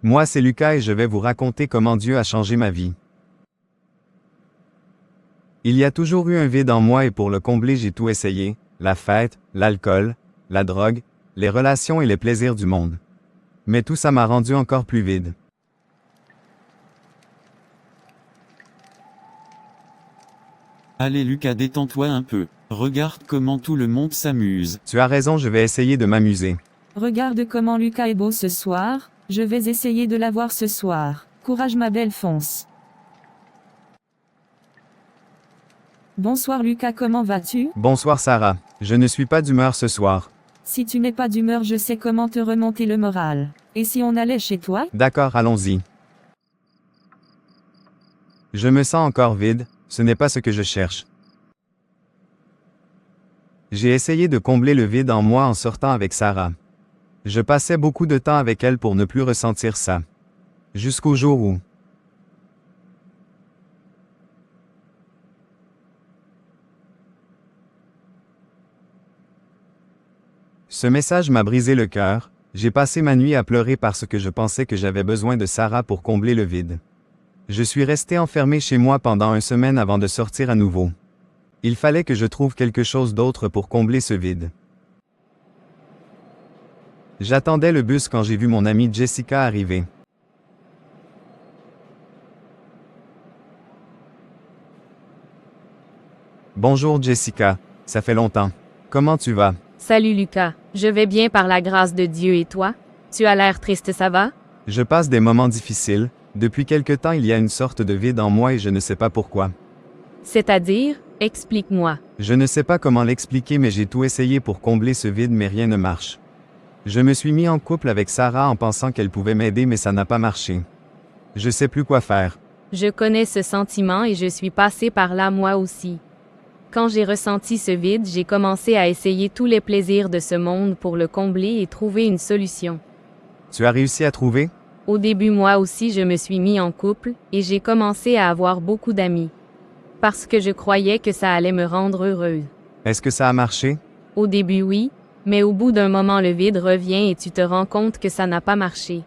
Moi c'est Lucas et je vais vous raconter comment Dieu a changé ma vie. Il y a toujours eu un vide en moi et pour le combler j'ai tout essayé, la fête, l'alcool, la drogue, les relations et les plaisirs du monde. Mais tout ça m'a rendu encore plus vide. Allez Lucas, détends-toi un peu. Regarde comment tout le monde s'amuse. Tu as raison, je vais essayer de m'amuser. Regarde comment Lucas est beau ce soir, je vais essayer de l'avoir ce soir. Courage ma belle, fonce. Bonsoir Lucas, comment vas-tu? Bonsoir Sarah, je ne suis pas d'humeur ce soir. Si tu n'es pas d'humeur, je sais comment te remonter le moral. Et si on allait chez toi? D'accord, allons-y. Je me sens encore vide, ce n'est pas ce que je cherche. J'ai essayé de combler le vide en moi en sortant avec Sarah. Je passais beaucoup de temps avec elle pour ne plus ressentir ça. Jusqu'au jour où... Ce message m'a brisé le cœur, j'ai passé ma nuit à pleurer parce que je pensais que j'avais besoin de Sarah pour combler le vide. Je suis resté enfermé chez moi pendant une semaine avant de sortir à nouveau. Il fallait que je trouve quelque chose d'autre pour combler ce vide. J'attendais le bus quand j'ai vu mon amie Jessica arriver. Bonjour Jessica, ça fait longtemps. Comment tu vas? Salut Lucas, je vais bien par la grâce de Dieu et toi? Tu as l'air triste, ça va? Je passe des moments difficiles. Depuis quelque temps, il y a une sorte de vide en moi et je ne sais pas pourquoi. C'est-à-dire, explique-moi. Je ne sais pas comment l'expliquer mais j'ai tout essayé pour combler ce vide mais rien ne marche. Je me suis mis en couple avec Sarah en pensant qu'elle pouvait m'aider mais ça n'a pas marché. Je sais plus quoi faire. Je connais ce sentiment et je suis passé par là moi aussi. Quand j'ai ressenti ce vide, j'ai commencé à essayer tous les plaisirs de ce monde pour le combler et trouver une solution. Tu as réussi à trouver? Au début, moi aussi, je me suis mis en couple et j'ai commencé à avoir beaucoup d'amis. Parce que je croyais que ça allait me rendre heureuse. Est-ce que ça a marché? Au début, oui, mais au bout d'un moment, le vide revient et tu te rends compte que ça n'a pas marché.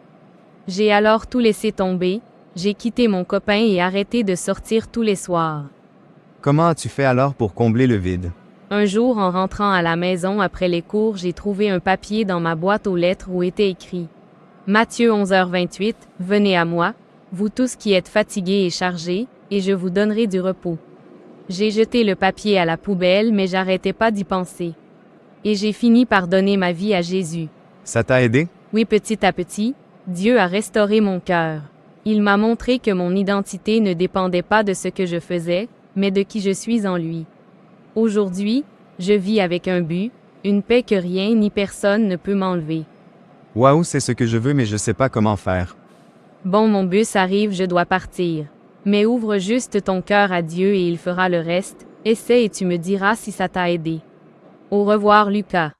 J'ai alors tout laissé tomber, j'ai quitté mon copain et arrêté de sortir tous les soirs. Comment as-tu fait alors pour combler le vide? Un jour, en rentrant à la maison après les cours, j'ai trouvé un papier dans ma boîte aux lettres où était écrit « Matthieu 11h28, venez à moi, vous tous qui êtes fatigués et chargés, et je vous donnerai du repos. » J'ai jeté le papier à la poubelle, mais j'arrêtais pas d'y penser. Et j'ai fini par donner ma vie à Jésus. Ça t'a aidé? Oui, petit à petit, Dieu a restauré mon cœur. Il m'a montré que mon identité ne dépendait pas de ce que je faisais, mais de qui je suis en lui. Aujourd'hui, je vis avec un but, une paix que rien ni personne ne peut m'enlever. Waouh, c'est ce que je veux mais je sais pas comment faire. Bon, mon bus arrive, je dois partir. Mais ouvre juste ton cœur à Dieu et il fera le reste. Essaie et tu me diras si ça t'a aidé. Au revoir, Lucas.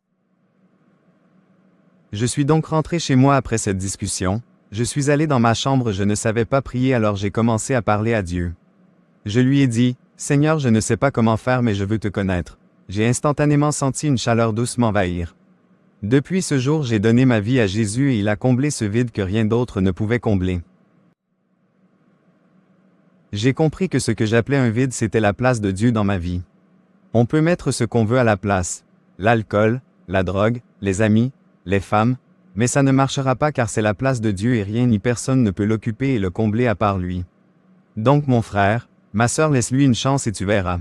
Je suis donc rentré chez moi après cette discussion. Je suis allé dans ma chambre, je ne savais pas prier alors j'ai commencé à parler à Dieu. Je lui ai dit, « Seigneur, je ne sais pas comment faire mais je veux te connaître. » J'ai instantanément senti une chaleur douce m'envahir. Depuis ce jour, j'ai donné ma vie à Jésus et il a comblé ce vide que rien d'autre ne pouvait combler. J'ai compris que ce que j'appelais un vide, c'était la place de Dieu dans ma vie. On peut mettre ce qu'on veut à la place. L'alcool, la drogue, les amis, les femmes, mais ça ne marchera pas car c'est la place de Dieu et rien ni personne ne peut l'occuper et le combler à part lui. Donc mon frère, ma sœur, laisse-lui une chance et tu verras.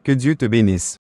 Que Dieu te bénisse.